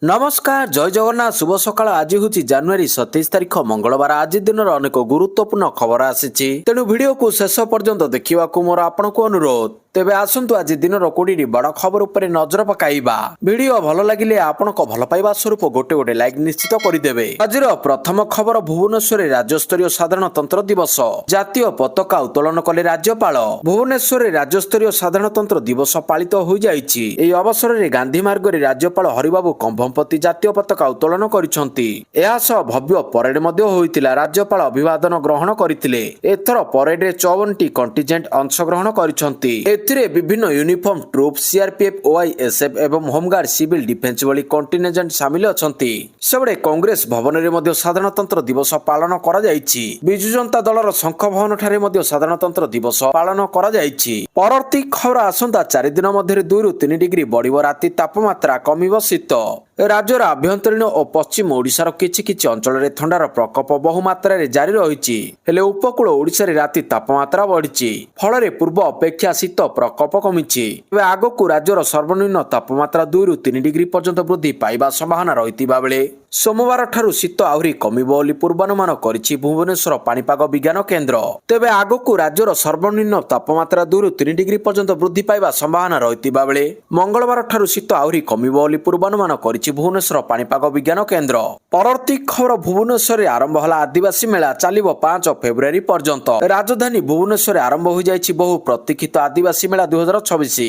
नमस्कार जय जगन्नाथ शुभ सकाळ आज हूँ जानुरी 27 तारिख मंगलवार आज दिन अनेक गुरुत्वपूर्ण खबर आसी तेणु वीडियो को शेष पर्यंत देखा मोर आपण को अनुरोध तेबे आसंतु आज दिन 20 बड़ खबर उपर नजर पकाइबा वीडियो भल लगिले आपण को भल पाइबा स्वरूप गोटे गोटे लाइक निश्चित करदेवे। आज प्रथम खबर भुवनेश्वर राज्यस्तरीय साधारणतंत्र दिवस जातीय पताका उत्तोलन कले राज्यपाल भुवनेश्वर राज्यस्तरीय साधारणतंत्र दिवस पालित हो जाइछि। एही अवसर में गांधी मार्ग रे राज्यपाल हरिबाबू कंभमपति जातीय पताका उत्तोलन करिसंती। एहा सह भव्य परेड मध्ये होइतिला राज्यपाल अभिवादन ग्रहण करथिले। एथर परेड रे 54 टी कंटिजेंट अंशग्रहण करिसंती। एथिरे विभिन्न यूनिफॉर्म ट्रूप सीआरपीएफ ओआईएसएफ एवं होमगार्ड सिविल डिफेंस भली कंटिजेंट शामिल अछंती। सबडे कांग्रेस भवन रे मध्ये साधारणतंत्र दिवस पालन करा जाइछि। बिजु जनता दलर शंख भवन ठारे मध्ये साधारणतंत्र दिवस पालन करा जाइछि। परवर्ती खबर आसंता 4 दिन मध्ये 2 रु 3 डिग्री बढ़िबो राति तापमात्रा कमिबो शीत। राज्यर आभ्यंतरीण और पश्चिम ओडिशार किछि किछि अंचल रे थंडार प्रकोप बहु मात्रा रे जारी रहिछि। हेले उपकूल ओडिशा रे राति तापमात्रा बढ़िछि फल रे पूर्व अपेक्षा शीत प्रकोप कमिछि। एबे आगकू राज्यर सर्वनिम्न तापमात्रा 2 रु 3 डिग्री पर्यंत वृद्धि पाइबा संभावना रहितिबा बेले सोमवार ठारु शीत आहुरी कमिबो बोली पूर्वानुमान करिछि भुवनेश्वर पाणीपाग विज्ञान केन्द्र। तेबे आगकू राज्यर सर्वनिम्न तापमात्रा 2 रु 3 डिग्री पर्यंत वृद्धि पाइबा संभावना रहितिबा बेले मंगलवार ठारु शीत आहुरी कमिबो बोली पूर्वानुमान करिछि भुवनेश्वर पाणीपाग विज्ञान केन्द्र। परवर्ती खबर भुवनेश्वर रे आरंभ होला आदिवासी मेला चलिबो 5 फेब्रुआरी पर्यंत। राजधानी भुवनेश्वर आरंभ हो जाइछि बहु प्रतीक्षित आदिवासी मेला 2026।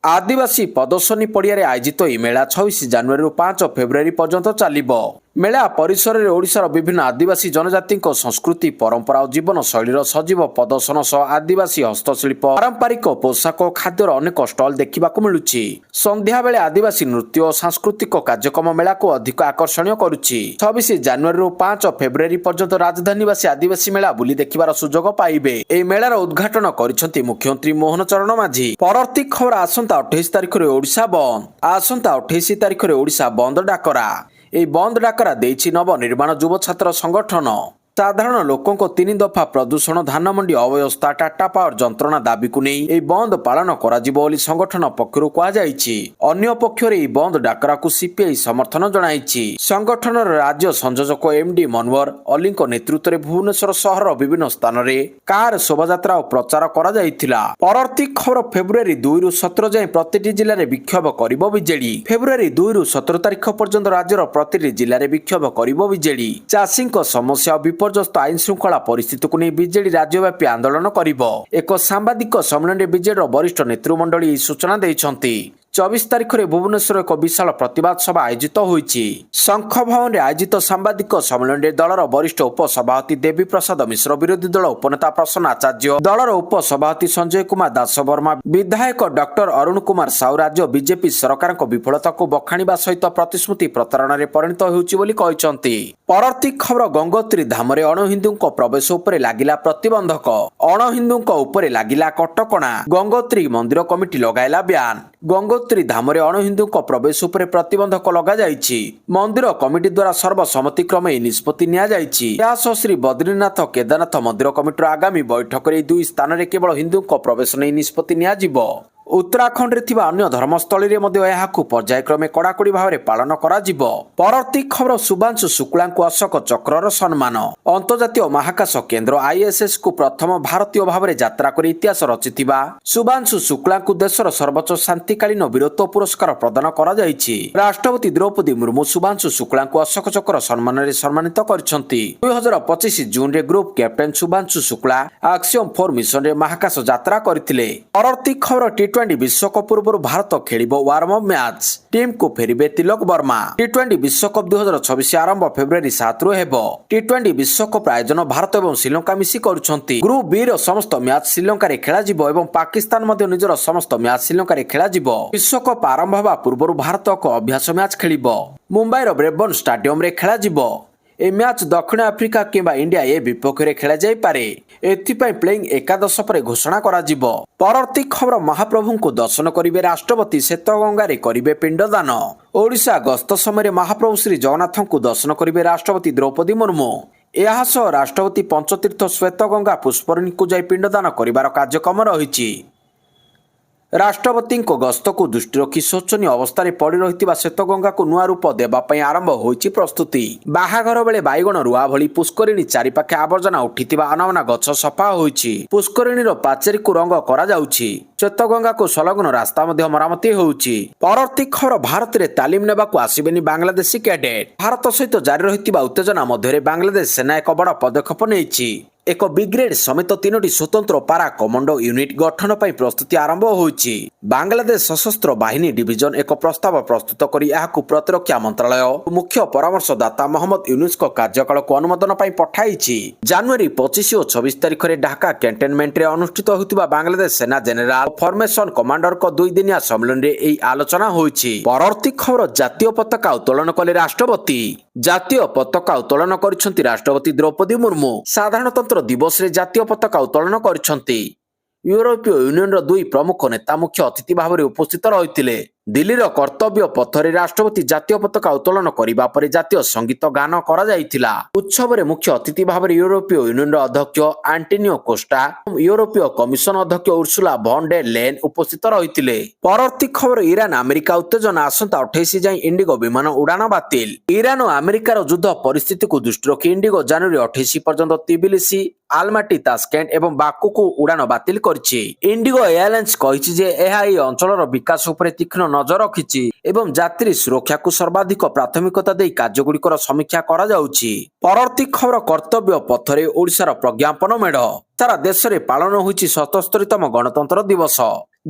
आदिवासी प्रदर्शनी पड़िया रे आयोजित यह मेला 26 जनवरी 5 फेब्रुआरी पर्यंत चलिबो। मेला परिसर में ओडिशार विभिन्न आदिवासी जनजाति संस्कृति परंपरा और जीवन शैलीर सजीव प्रदर्शन सह आदिवासी हस्तशिल्प पारंपरिक पोशाक और खाद्यर अनेक स्टल देखा मिलुछि। संध्या बेले आदिवासी नृत्य और सांस्कृतिक कार्यक्रम मेला को अधिक आकर्षणीय करुछि। 26 जनवरी 5 फेब्रुआरी पर्यंत राजधानीवासी आदिवासी मेला बुली देखिबार सुजोग पाइबे। एही मेलार उद्घाटन करिसंती मुख्यमंत्री मोहन चरण माझी। परवर्ती खबर आसंता 28 तारिख रे ओडिशा बंद। आसंता 28 तारिख रे ओडिशा बंद डाकरा। এই বন্ধ ডাকরা ଦେଇଛି নবনির্মাণ যুব ছাত্র সংগঠন। साधारण लोकों 3 दफा प्रदूषण धानमंडी अव्यवस्था टाटा पावर जंत्रणा दाबी को नहीं यह बंद पालन करा संगठन पक्षरु कहुछि। अन्य पक्षर यह बंद डाकरा को सीपीआई समर्थन जणाइछि। संगठन राज्य संयोजक एमडी मनोहर अली नेतृत्व में भुवनेश्वर सहर विभिन्न स्थान में कार शोभायात्रा और प्रचार करा जाइथिला। परवर्ती खबर फेब्रुआरी 2 रु 17 जाए प्रति जिले में विक्षोभ करिबो बीजेडी। फेब्रुआरी 2 रु 17 तारिख पर्यंत राज्यर प्रति जिले में विक्षोभ करिबो बीजेडी। चाषी समस्या विपर्यस्त आईन श्रृंखला परिस्थिति को नहीं बीजेडी राज्यव्यापी आंदोलन करिबो। एक सांबादिक सम्मेलन में बीजेडी वरिष्ठ नेतृमंडली सूचना देइछंती। 24 तारिख में भुवनेश्वर एक विशाल प्रतिवाद सभा आयोजित होइछि। शंख भवन में आयोजित सांबादिक सम्मेलन में दलर वरिष्ठ उपसभापति देवी प्रसाद मिश्र विरोधी दल उपनेता प्रसन्न आचार्य दलर उपसभापति संजय कुमार दास वर्मा विधायक डॉक्टर अरुण कुमार साहू राज्य बीजेपी सरकार विफलता को बखाणिबा सहित प्रतिश्रुति प्रतारणा रे परिणत होउछि बोली कहिसंती। परवर्ती खबर गंगोत्री धाम रे अणहिंदू प्रवेश उपरे लागिला प्रतिबंधक। अणहिंदू उपरे लागिला कटकणा। गंगोत्री मंदिर कमिटी लगाइला ब्यान। गंगोत्री धाम रे अणहिंदू प्रवेश उपरे प्रतिबंधक लगा जाइछि। मंदिर कमिटी द्वारा सर्वसम्मति क्रमे निष्पत्ति निया जाइछि। यास श्री बद्रीनाथ केदारनाथ मंदिर कमिटीर आगामी बैठक रे 2 स्थान रे केवल हिंदू प्रवेश नै निष्पत्ति निया जिवो। उत्तराखंड रे थिबा अन्य धर्मस्थली रे मध्ये एहाकु पर्यायक्रमे कड़ाकड़ी भाव में पालन करा जिवो। परवर्ती खबर शुभांशु शुक्ला को अशोक चक्रर सम्मान। अंतर्जातीय महाकाश केन्द्र आईएसएस को प्रथम भारतीय भाव में यात्रा कर इतिहास रचिथिबा शुभांशु शुक्ला को देशर सर्वोच्च शांतिकालीन वीरत्व पुरस्कार प्रदान करा जाइछि। राष्ट्रपति द्रौपदी मुर्मू शुभांशु शुक्ला को अशोक चक्र सम्मान रे सम्मानित करछंती। 2025 जून रे group captain Shubhanshu Shukla Axiom 4 mission रे महाकाश यात्रा करथिले। परवर्ती खबर टी20 विश्वकप पूर्व भारत खेलिबो वार्म अप मैच। टीम को फेरिबे तिलक वर्मा। टी20 विश्वकप 2026 आरंभ फेब्रुआरी 7 रु हेबो। टी20 विश्वकप आयोजन भारत एवं श्रीलंका मिसी करुछंती। ग्रुप बी रो समस्त मैच श्रीलंका रे खेला जिवो एवं पाकिस्तान मध्ये निजर समस्त मैच श्रीलंका रे खेला जिवो। विश्वकप आरंभ होबा पूर्व भारत को अभ्यास मैच खेलिबो। मुंबई रो ब्रेबर्न स्टेडियम रे खेला जिवो। ए मैच दक्षिण आफ्रिका किंबा इंडिया ए विपक्ष में खेला जाई पारे। एथिपाई प्लेइंग एकादश पर घोषणा करा जिवो। परवर्ती खबर महाप्रभु को दर्शन करिवे राष्ट्रपति श्वेतगंगा रे करिवे पिंडदान। ओडिशा गस्त समय महाप्रभु श्री जगन्नाथ को दर्शन करिवे राष्ट्रपति द्रौपदी मुर्मू। एहासह राष्ट्रपति पंचतीर्थ श्वेतगंगा पुष्परणी को जाई पिंडदान करिवार कार्यक्रम रहिछि। ରାଷ୍ଟ୍ରପତିଙ୍କ ଗସ୍ତକୁ ଦୃଷ୍ଟି ରଖି ଶୋଚନୀୟ ଅବସ୍ଥାରେ ପଡ଼ି ରହିଥିବା ଶ୍ଵେତଗଙ୍ଗାକୁ ନୂଆ ରୂପ ଦେବା ପାଇଁ ଆରମ୍ଭ ହୋଇଛି ପ୍ରସ୍ତୁତି। ବାହାଘର ବେଳେ ବାଇଗଣ ରୁଆ ଭଳି ପୁଷ୍କରିଣୀ ଚାରିପାଖେ ଆବର୍ଜନା ଉଠିଥିବା ଅନାବନା ଗଛ ସଫା ହୋଇଛି। ପୁଷ୍କରିଣୀର ପାଚେରୀକୁ ରଙ୍ଗ କରାଯାଉଛି। ଶ୍ଵେତଗଙ୍ଗାକୁ ସଂଲଗ୍ନ ରାସ୍ତା ମଧ୍ୟ ମରାମତି ହେଉଛି। ପରବର୍ତ୍ତୀ ଖବର, ଭାରତରେ ତାଲିମ ନେବାକୁ ଆସିବେନି ବାଂଲାଦେଶୀ କ୍ୟାଡେଟ୍। ଭାରତ ସହିତ ଜାରି ରହିଥିବା ଉତ୍ତେଜନା ମଧ୍ୟରେ ବାଂଲାଦେଶ ସେନା ଏକ ବଡ଼ ପଦକ୍ଷେପ ନେଇଛି। ଏକ ବ୍ରିଗେଡ୍ ସମେତ 3ଟି ସ୍ୱତନ୍ତ୍ର ପାରା କମାଣ୍ଡୋ ୟୁନିଟ୍ ଗଠନ ପାଇଁ ପ୍ରସ୍ତୁତି ଆରମ୍ଭ ହୋଇଛି। ବାଂଲାଦେଶ ସଶସ୍ତ୍ର ବାହିନୀ ଡିଭିଜନ ଏକ ପ୍ରସ୍ତାବ ପ୍ରସ୍ତୁତ କରି ଏହାକୁ ପ୍ରତିରକ୍ଷା ମନ୍ତ୍ରାଳୟ ମୁଖ୍ୟ ପରାମର୍ଶଦାତା ମହମ୍ମଦ ୟୁନୁସଙ୍କ କାର୍ଯ୍ୟକାଳକୁ ଅନୁମୋଦନ ପାଇଁ ପଠାଇଛି। ଜାନୁଆରୀ 25 ଓ 26 ତାରିଖରେ ଢାକା କ୍ୟାଣ୍ଟନମେଣ୍ଟରେ ଅନୁଷ୍ଠିତ ହୋଇଥିବା ବାଂଲାଦେଶ ସେନା ଜେନେରାଲ ଫର୍ମେସନ କମାଣ୍ଡରଙ୍କ 2 ଦିନିଆ ସମ୍ମିଳନୀରେ ଏହି ଆଲୋଚନା ହୋଇଛି। ପରବର୍ତ୍ତୀ ଖବର, ଜାତୀୟ ପତାକା ଉତ୍ତୋଳନ କଲେ ରାଷ୍ଟ୍ରପତି। ଜାତୀୟ ପତାକା ଉତ୍ତୋଳନ କରିଛନ୍ତି ରାଷ୍ଟ୍ରପତି ଦ୍ରୌପଦୀ ମୁର୍ମୁ। ସାଧାରଣତନ୍ତ୍ର ଦିବସରେ ଜାତୀୟ ପତାକା ଉତ୍ତୋଳନ କରିଛନ୍ତି। ୟୁରୋପୀୟ ୟୁନିୟନର 2 ପ୍ରମୁଖ ନେତା ମୁଖ୍ୟ ଅତିଥି ଭାବରେ ଉପସ୍ଥିତ ରହିଥିଲେ। ଦିଲ୍ଲୀର କର୍ତ୍ତବ୍ୟ ପଥରେ ରାଷ୍ଟ୍ରପତି ଜାତୀୟ ପତାକା ଉତ୍ତୋଳନ କରିବା ପରେ ଜାତୀୟ ସଙ୍ଗୀତ ଗାନ କରାଯାଇଥିଲା। ଉତ୍ସବରେ ମୁଖ୍ୟ ଅତିଥି ଭାବରେ ୟୁରୋପୀୟ ୟୁନିୟନର ଅଧ୍ୟକ୍ଷ ଆଣ୍ଟୋନିଓ କୋଷ୍ଟା ଏବଂ ୟୁରୋପୀୟ କମିଶନ ଅଧ୍ୟକ୍ଷ ଉର୍ସୁଲା ଭନ୍ ଡେର୍ ଲେନ୍ ଉପସ୍ଥିତ ରହିଥିଲେ। ପରବର୍ତ୍ତୀ ଖବର, ଇରାନ ଆମେରିକା ଉତ୍ତେଜନା, ଆସନ୍ତା 28 ଯାଏଁ ଇଣ୍ଡିଗୋ ବିମାନ ଉଡ଼ାଣ ବାତିଲ। ଇରାନ ଓ ଆମେରିକାର ଯୁଦ୍ଧ ପରିସ୍ଥିତିକୁ ଦୃଷ୍ଟି ରଖି ଇଣ୍ଡିଗୋ ଜାନୁଆରୀ 28 ପର୍ଯ୍ୟନ୍ତ ତିବିଲିସି, ଆଲମାଟି, ତାସ୍କେଣ୍ଟ ଏବଂ ବାକୁକୁ ଉଡ଼ାଣ ବାତିଲ କରିଛି। ଇଣ୍ଡିଗୋ ଏୟାରଲାଇନ୍ସ କହିଛି ଯେ ଏହା ଏହି ଅଞ୍ଚଳର ବିକାଶ ଉପରେ ତୀକ୍ଷ୍ଣ ନଜର ରଖିଛି ଏବଂ ଯାତ୍ରୀ ସୁରକ୍ଷାକୁ ସର୍ବାଧିକ ପ୍ରାଥମିକତା ଦେଇ କାର୍ଯ୍ୟଗୁଡ଼ିକର ସମୀକ୍ଷା କରାଯାଉଛି। ପରବର୍ତ୍ତୀ ଖବର, କର୍ତ୍ତବ୍ୟ ପଥରେ ଓଡ଼ିଶାର ପ୍ରଜ୍ଞାପନ ମେଢ଼। ସାରା ଦେଶରେ ପାଳନ ହୋଇଛି 77ତମ ଗଣତନ୍ତ୍ର ଦିବସ।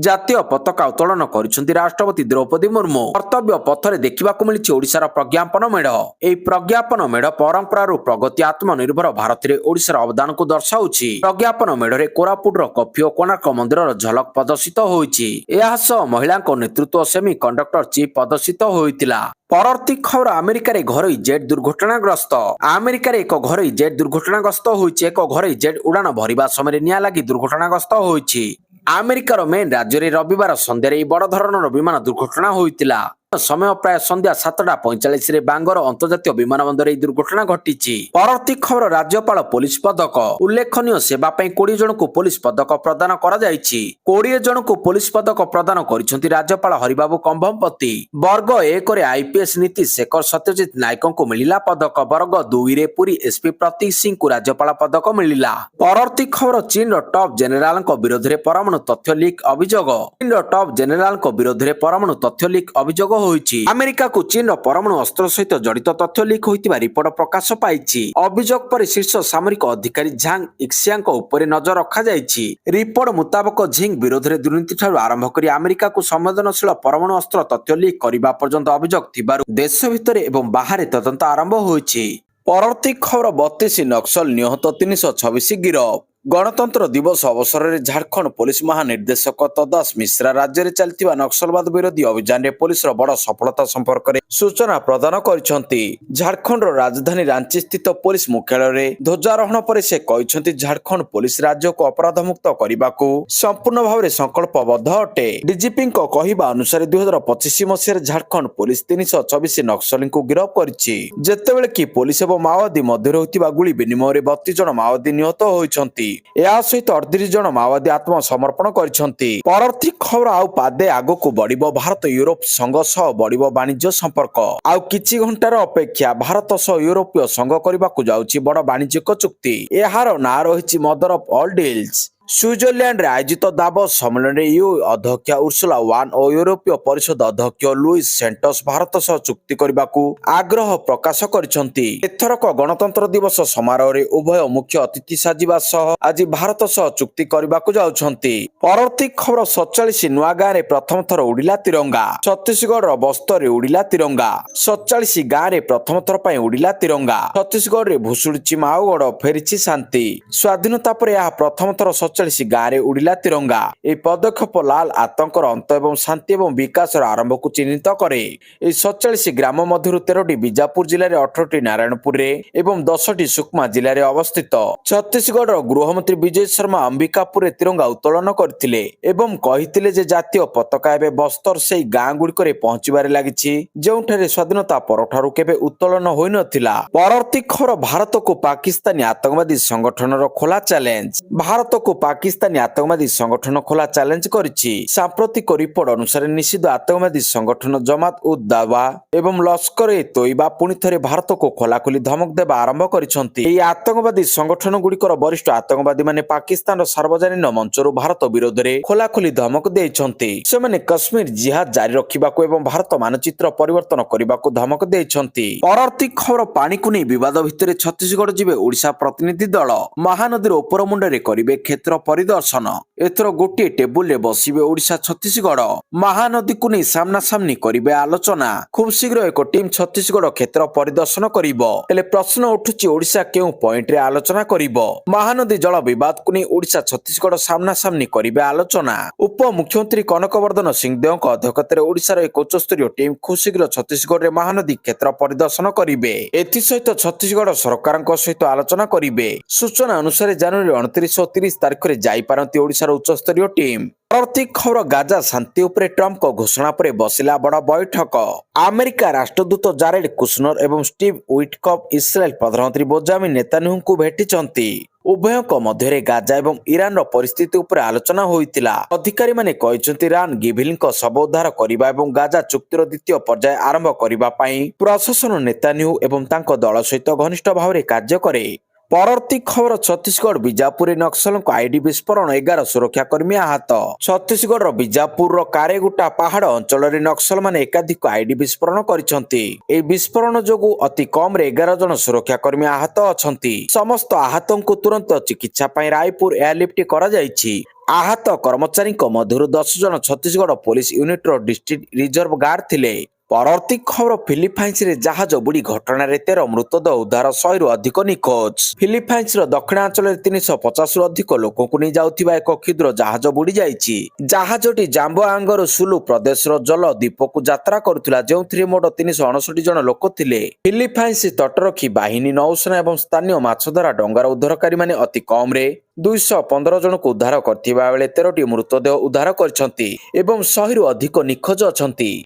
ଜାତୀୟ ପତାକା ଉତ୍ତୋଳନ କରିଛନ୍ତି ରାଷ୍ଟ୍ରପତି ଦ୍ରୌପଦୀ ମୁର୍ମୁ। କର୍ତ୍ତବ୍ୟ ପଥରେ ଦେଖିବାକୁ ମିଳିଛି ଓଡ଼ିଶାର ପ୍ରଜ୍ଞାପନ ମେଢ଼। ଏହି ପ୍ରଜ୍ଞାପନ ମେଢ଼ ପରମ୍ପରାରୁ ପ୍ରଗତି ଆତ୍ମନିର୍ଭର ଭାରତରେ ଓଡ଼ିଶାର ଅବଦାନକୁ ଦର୍ଶାଉଛି। ପ୍ରଜ୍ଞାପନ ମେଢ଼ରେ କୋରାପୁଟର କଫି ଓ କୋଣାର୍କ ମନ୍ଦିରର ଝଲକ ପ୍ରଦର୍ଶିତ ହୋଇଛି। ଏହା ସହ ମହିଳାଙ୍କ ନେତୃତ୍ୱ ସେମି କଣ୍ଡକ୍ଟର ଚିପ୍ ପ୍ରଦର୍ଶିତ ହୋଇଥିଲା। ପରବର୍ତ୍ତୀ ଖବର, ଆମେରିକାରେ ଘରୋଇ ଜେଟ୍ ଦୁର୍ଘଟଣାଗ୍ରସ୍ତ। ଆମେରିକାରେ ଏକ ଘରୋଇ ଜେଟ୍ ଦୁର୍ଘଟଣାଗ୍ରସ୍ତ ହୋଇଛି। ଏକ ଘରୋଇ ଜେଟ୍ ଉଡ଼ାଣ ଭରିବା ସମୟରେ ନିଆଁ ଲାଗି ଦୁର୍ଘଟଣାଗ୍ରସ୍ତ ହୋଇଛି। ଆମେରିକାର ମେନ୍ ରାଜ୍ୟରେ ରବିବାର ସନ୍ଧ୍ୟାରେ ଏହି ବଡ଼ ଧରଣର ବିମାନ ଦୁର୍ଘଟଣା ହୋଇଥିଲା। ସମୟ ପ୍ରାୟ ସନ୍ଧ୍ୟା 7:45ରେ ବାଙ୍ଗର ଅନ୍ତର୍ଜାତୀୟ ବିମାନବନ୍ଦରରେ ଏହି ଦୁର୍ଘଟଣା ଘଟିଛି। ପରବର୍ତ୍ତୀ ଖବର, ରାଜ୍ୟପାଳ ପୋଲିସ ପଦକ। ଉଲ୍ଲେଖନୀୟ ସେବା ପାଇଁ 20 ଜଣଙ୍କୁ ପୋଲିସ ପଦକ ପ୍ରଦାନ କରାଯାଇଛି। 20 ଜଣଙ୍କୁ ପୋଲିସ ପଦକ ପ୍ରଦାନ କରିଛନ୍ତି ରାଜ୍ୟପାଳ ହରିବାବୁ କମ୍ଭମପତି। ବର୍ଗ 1ରେ ଆଇପିଏସ୍ ନୀତି ଶେଖର ସତ୍ୟଜିତ ନାୟକଙ୍କୁ ମିଳିଲା ପଦକ। ବର୍ଗ 2ରେ ପୁରୀ ଏସ୍ପି ପ୍ରତୀକ ସିଂଙ୍କୁ ରାଜ୍ୟପାଳ ପଦକ ମିଳିଲା। ପରବର୍ତ୍ତୀ ଖବର, ଚୀନର ଟପ୍ ଜେନେରାଲଙ୍କ ବିରୋଧରେ ପରମାଣୁ ତଥ୍ୟ ଲିକ୍ ଅଭିଯୋଗ। ଚୀନର ଟପ୍ ଜେନେରାଲଙ୍କ ବିରୋଧରେ ପରମାଣୁ ତଥ୍ୟ ଲିକ୍ ଅଭିଯୋଗ ହୋଇଛି। ଆମେରିକାକୁ ଚୀନର ପରମାଣୁ ଅସ୍ତ୍ର ସହିତ ଜଡ଼ିତ ତଥ୍ୟ ଲିକ୍ ହୋଇଥିବା ରିପୋର୍ଟ ପ୍ରକାଶ ପାଇଛି। ଅଭିଯୋଗ ପରେ ଶୀର୍ଷ ସାମରିକ ଅଧିକାରୀ ଝାଙ୍ଗ ଇକ୍ସିଆଙ୍କ ଉପରେ ନଜର ରଖାଯାଇଛି। ରିପୋର୍ଟ ମୁତାବକ ଝିଙ୍ଗ ବିରୋଧରେ ଦୁର୍ନୀତିଠାରୁ ଆରମ୍ଭ କରି ଆମେରିକାକୁ ସମ୍ବେଦନଶୀଳ ପରମାଣୁ ଅସ୍ତ୍ର ତଥ୍ୟ ଲିକ୍ କରିବା ପର୍ଯ୍ୟନ୍ତ ଅଭିଯୋଗ ଥିବାରୁ ଦେଶ ଭିତରେ ଏବଂ ବାହାରେ ତଦନ୍ତ ଆରମ୍ଭ ହୋଇଛି। ପରବର୍ତ୍ତୀ ଖବର, 32 ନକ୍ସଲ ନିହତ, 326 ଗିରଫ। ଗଣତନ୍ତ୍ର ଦିବସ ଅବସରରେ ଝାଡ଼ଖଣ୍ଡ ପୋଲିସ ମହାନିର୍ଦ୍ଦେଶକ ତଦାସ ମିଶ୍ରା ରାଜ୍ୟରେ ଚାଲିଥିବା ନକ୍ସଲବାଦ ବିରୋଧୀ ଅଭିଯାନରେ ପୋଲିସର ବଡ଼ ସଫଳତା ସମ୍ପର୍କରେ ସୂଚନା ପ୍ରଦାନ କରିଛନ୍ତି। ଝାଡ଼ଖଣ୍ଡର ରାଜଧାନୀ ରାଞ୍ଚି ସ୍ଥିତ ପୋଲିସ ମୁଖ୍ୟାଳୟରେ ଧ୍ୱଜାରୋହଣ ପରେ ସେ କହିଛନ୍ତି, ଝାଡ଼ଖଣ୍ଡ ପୋଲିସ ରାଜ୍ୟକୁ ଅପରାଧମୁକ୍ତ କରିବାକୁ ସମ୍ପୂର୍ଣ୍ଣ ଭାବରେ ସଂକଳ୍ପବଦ୍ଧ ଅଟେ। ଡିଜିପିଙ୍କ କହିବା ଅନୁସାରେ 2025 ମସିହାରେ ଝାଡ଼ଖଣ୍ଡ ପୋଲିସ 324 ନକ୍ସଲଙ୍କୁ ଗିରଫ କରିଛି। ଯେତେବେଳେ କି ପୋଲିସ ଏବଂ ମାଓବାଦୀ ମଧ୍ୟରେ ହୋଇଥିବା ଗୁଳି ବିନିମୟରେ 32 ଜଣ ମାଓବାଦୀ ନିହତ ହୋଇଛନ୍ତି। ଏହା ସହିତ 38 ଜଣ ମାଓବାଦୀ ଆତ୍ମସମର୍ପଣ କରିଛନ୍ତି। ପରବର୍ତ୍ତୀ ଖବର, ଆଉ ପାଦେ ଆଗକୁ ବଢିବ ଭାରତ ୟୁରୋପ ସଂଘ ସହ ବଢିବ ବାଣିଜ୍ୟ ସମ୍ପର୍କ। ଆଉ କିଛି ଘଣ୍ଟାର ଅପେକ୍ଷା ଭାରତ ସହ ୟୁରୋପୀୟ ସଂଘ କରିବାକୁ ଯାଉଛି ବଡ଼ ବାଣିଜ୍ୟିକ ଚୁକ୍ତି। ଏହାର ନାଁ ରହିଛି ମଦର ଅଫ୍ ଅଲ୍ ଡିଲ୍ସ। ସୁଇଜରଲ୍ୟାଣ୍ଡରେ ଆୟୋଜିତ ଦାଭୋସ ସମ୍ମିଳନୀରେ ୟୁ ଅଧ୍ୟକ୍ଷା ଉର୍ସୁଲା ୱାନ୍ ଓ ୟୁରୋପୀୟ ପରିଷଦ ଅଧ୍ୟକ୍ଷ ଲୁଇସ୍ ସେଣ୍ଟସ୍ ଭାରତ ସହ ଚୁକ୍ତି କରିବାକୁ ଆଗ୍ରହ ପ୍ରକାଶ କରିଛନ୍ତି। ଏଥରକ ଗଣତନ୍ତ୍ର ଦିବସ ସମାରୋହରେ ଉଭୟ ମୁଖ୍ୟ ଅତିଥି ସାଜିବା ସହ ଆଜି ଭାରତ ସହ ଚୁକ୍ତି କରିବାକୁ ଯାଉଛନ୍ତି। ପରବର୍ତ୍ତୀ ଖବର, 47 ନୂଆ ଗାଁରେ ପ୍ରଥମ ଥର ଉଡ଼ିଲା ତିରଙ୍ଗା। ଛତିଶଗଡ଼ର ବସ୍ତରେ ଉଡ଼ିଲା ତିରଙ୍ଗା। 47 ଗାଁରେ ପ୍ରଥମ ଥର ପାଇଁ ଉଡ଼ିଲା ତିରଙ୍ଗା। ଛତିଶଗଡ଼ରେ ଭୁଷୁଡ଼ିଛି ମାଓଗଡ଼, ଫେରିଛି ଶାନ୍ତି। ସ୍ୱାଧୀନତା ପରେ ଏହା ପ୍ରଥମ ଥର 47 ଗାଁରେ ଉଡ଼ିଲା ତିରଙ୍ଗା। ଏହି ପଦକ୍ଷେପ ଲାଲ ଆତଙ୍କର ଅନ୍ତ ଏବଂ ଶାନ୍ତି ଏବଂ ବିକାଶର ଆରମ୍ଭକୁ ଚିହ୍ନିତ କରେ। ଏହି 47 ଗ୍ରାମ ମଧ୍ୟରୁ 13ଟି ବିଜାପୁର ଜିଲ୍ଲାରେ, 18ଟି ନାରାୟଣପୁରରେ ଏବଂ 10ଟି ସୁକମା ଜିଲ୍ଲାରେ ଅବସ୍ଥିତ। ଛତିଶଗଡ଼ର ଗୃହମନ୍ତ୍ରୀ ବିଜୟ ଶର୍ମା ଅମ୍ବିକାପୁରରେ ତିରଙ୍ଗା ଉତ୍ତୋଳନ କରିଥିଲେ ଏବଂ କହିଥିଲେ ଯେ ଜାତୀୟ ପତାକା ଏବେ ବସ୍ତର ସେହି ଗାଁ ଗୁଡ଼ିକରେ ପହଞ୍ଚିବାରେ ଲାଗିଛି ଯେଉଁଠାରେ ସ୍ୱାଧୀନତା ପରଠାରୁ କେବେ ଉତ୍ତୋଳନ ହୋଇନଥିଲା। ପରବର୍ତ୍ତୀ ଖବର, ଭାରତକୁ ପାକିସ୍ତାନୀ ଆତଙ୍କବାଦୀ ସଂଗଠନର ଖୋଲା ଚ୍ୟାଲେଞ୍ଜ। ଭାରତକୁ ପାକିସ୍ତାନୀ ଆତଙ୍କବାଦୀ ସଂଗଠନ ଖୋଲା ଚ୍ୟାଲେଞ୍ଜ କରିଛି। ସାମ୍ପ୍ରତିକ ରିପୋର୍ଟ ଅନୁସାରେ ନିଷିଦ୍ଧ ଆତଙ୍କବାଦୀ ସଂଗଠନ ଜମାତ ଉଦ୍ ଦାୱା ଏବଂ ଲସ୍କର ଏ ତୋଇବା ପୁଣି ଥରେ ଭାରତକୁ ଖୋଲାଖୋଲି ଧମକ ଦେବା ଆରମ୍ଭ କରିଛନ୍ତି। ଏହି ଆତଙ୍କବାଦୀ ସଂଗଠନ ଗୁଡ଼ିକର ବରିଷ୍ଠ ଆତଙ୍କବାଦୀମାନେ ପାକିସ୍ତାନର ସାର୍ବଜନୀନ ମଞ୍ଚରୁ ଭାରତ ବିରୋଧରେ ଖୋଲାଖୋଲି ଧମକ ଦେଇଛନ୍ତି। ସେମାନେ କାଶ୍ମୀର ଜିହାଦ ଜାରି ରଖିବାକୁ ଏବଂ ଭାରତ ମାନଚିତ୍ର ପରିବର୍ତ୍ତନ କରିବାକୁ ଧମକ ଦେଇଛନ୍ତି। ପରବର୍ତ୍ତୀ ଖବର ପାଣିକୁ ନେଇ ବିବାଦ ଭିତରେ ଛତିଶଗଡ଼ ଯିବେ ଓଡ଼ିଶା ପ୍ରତିନିଧି ଦଳ। ମହାନଦୀର ଉପର ମୁଣ୍ଡରେ କରିବେ କ୍ଷେତ୍ର ପରିଦର୍ଶନ। ଏଥର ଗୋଟିଏ ଟେବୁଲରେ ବସିବେ ଓଡ଼ିଶା ଛତିଶଗଡ଼। ମହାନଦୀକୁ ନେଇ ସାମ୍ନାସାମ୍ନି କରିବେ ଆଲୋଚନା। ଖୁବ୍ ଶୀଘ୍ର ଏକ ଟିମ୍ ଛତିଶଗଡ଼ କ୍ଷେତ୍ର ପରିଦର୍ଶନ କରିବ। ହେଲେ ପ୍ରଶ୍ନ ଉଠୁଛି ଓଡ଼ିଶା କେଉଁ ପଏଣ୍ଟରେ ଆଲୋଚନା କରିବ? ମହାନଦୀ ଜଳ ବିବାଦକୁ ନେଇ ଓଡ଼ିଶା ଛତିଶଗଡ଼ ସାମ୍ନାସାମ୍ନି କରିବେ ଆଲୋଚନା। ଉପମୁଖ୍ୟମନ୍ତ୍ରୀ କନକବର୍ଦ୍ଧନ ସିଂହଦେଓଙ୍କ ଅଧ୍ୟକ୍ଷତାରେ ଓଡ଼ିଶାର ଏକ ଉଚ୍ଚସ୍ତରୀୟ ଟିମ୍ ଖୁବ୍ ଶୀଘ୍ର ଛତିଶଗଡ଼ରେ ମହାନଦୀ କ୍ଷେତ୍ର ପରିଦର୍ଶନ କରିବେ। ଏଥିସହିତ ଛତିଶଗଡ଼ ସରକାରଙ୍କ ସହିତ ଆଲୋଚନା କରିବେ। ସୂଚନା ଅନୁସାରେ ଜାନୁଆରୀ 29 ଓ 30 ତାରିଖରେ ଯାଇପାରନ୍ତି ଓଡ଼ିଶାର ଉଚ୍ଚସ୍ତରୀୟ ଟିମ୍। ପରବର୍ତ୍ତୀ ଖବର ଗାଜା ଶାନ୍ତି ଉପରେ ଟ୍ରମ୍ପଙ୍କ ଘୋଷଣା ପରେ ବସିଲା ବଡ଼ ବୈଠକ। ଆମେରିକା ରାଷ୍ଟ୍ରଦୂତ ଜାରେଡ୍ କୁଶନର ଏବଂ ଷ୍ଟିଭ୍ ୱିଟକଫ୍ ଇସ୍ରାଏଲ ପ୍ରଧାନମନ୍ତ୍ରୀ ବେଞ୍ଜାମିନ୍ ନେତାନ୍ୟାହୁଙ୍କୁ ଭେଟିଛନ୍ତି। ଉଭୟଙ୍କ ମଧ୍ୟରେ ଗାଜା ଏବଂ ଇରାନର ପରିସ୍ଥିତି ଉପରେ ଆଲୋଚନା ହୋଇଥିଲା। ଅଧିକାରୀମାନେ କହିଛନ୍ତି ଇରାନ ଗିଭିଲଙ୍କ ଶବ ଉଦ୍ଧାର କରିବା ଏବଂ ଗାଜା ଚୁକ୍ତିର ଦ୍ୱିତୀୟ ପର୍ଯ୍ୟାୟ ଆରମ୍ଭ କରିବା ପାଇଁ ପ୍ରଶାସନ ନେତାନ୍ୟାହୁ ଏବଂ ତାଙ୍କ ଦଳ ସହିତ ଘନିଷ୍ଠ ଭାବରେ କାର୍ଯ୍ୟ କରେ। ପରବର୍ତ୍ତୀ ଖବର ଛତିଶଗଡ଼ ବିଜାପୁରରେ ନକ୍ସଲଙ୍କ ଆଇଡି ବିସ୍ଫୋରଣ 11 ସୁରକ୍ଷାକର୍ମୀ ଆହତ। ଛତିଶଗଡ଼ର ବିଜାପୁରର କାରେଗୁଟା ପାହାଡ଼ ଅଞ୍ଚଳରେ ନକ୍ସଲମାନେ ଏକାଧିକ ଆଇଡି ବିସ୍ଫୋରଣ କରିଛନ୍ତି। ଏହି ବିସ୍ଫୋରଣ ଯୋଗୁଁ ଅତି କମରେ 11 ଜଣ ସୁରକ୍ଷାକର୍ମୀ ଆହତ ଅଛନ୍ତି। ସମସ୍ତ ଆହତଙ୍କୁ ତୁରନ୍ତ ଚିକିତ୍ସା ପାଇଁ ରାୟପୁର ଏୟାରଲିଫ୍ଟ କରାଯାଇଛି। ଆହତ କର୍ମଚାରୀଙ୍କ ମଧ୍ୟରୁ 10 ଜଣ ଛତିଶଗଡ଼ ପୋଲିସ ୟୁନିଟର ଡିଷ୍ଟ୍ରିକ୍ଟ ରିଜର୍ଭ ଗାର୍ଡ ଥିଲେ। ପରବର୍ତ୍ତୀ ଖବର ଫିଲିପାଇନ୍ସରେ ଜାହାଜ ବୁଡ଼ି ଘଟଣାରେ 13 ମୃତଦେହ ଉଦ୍ଧାର 100ରୁ ଅଧିକ ନିଖୋଜ। ଫିଲିପାଇନ୍ସର ଦକ୍ଷିଣାଞ୍ଚଳରେ 350ରୁ ଅଧିକ ଲୋକଙ୍କୁ ନେଇ ଯାଉଥିବା ଏକ କ୍ଷୁଦ୍ର ଜାହାଜ ବୁଡ଼ି ଯାଇଛି। ଜାହାଜଟି ଜାମ୍ବୋଆଙ୍ଗର ସୁଲୁ ପ୍ରଦେଶର ଜଲ ଦ୍ୱୀପକୁ ଯାତ୍ରା କରୁଥିଲା, ଯେଉଁଥିରେ ମୋଟ 359 ଜଣ ଲୋକ ଥିଲେ। ଫିଲିପାଇନ୍ସ ତଟରକ୍ଷୀ ବାହିନୀ, ନୌସେନା ଏବଂ ସ୍ଥାନୀୟ ମାଛଧରା ଡଙ୍ଗାର ଉଦ୍ଧାରକାରୀମାନେ ଅତି କମରେ 215 ଜଣଙ୍କୁ ଉଦ୍ଧାର କରିଥିବା ବେଳେ 13ଟି ମୃତଦେହ ଉଦ୍ଧାର କରିଛନ୍ତି ଏବଂ 100ରୁ ଅଧିକ ନିଖୋଜ ଅଛନ୍ତି।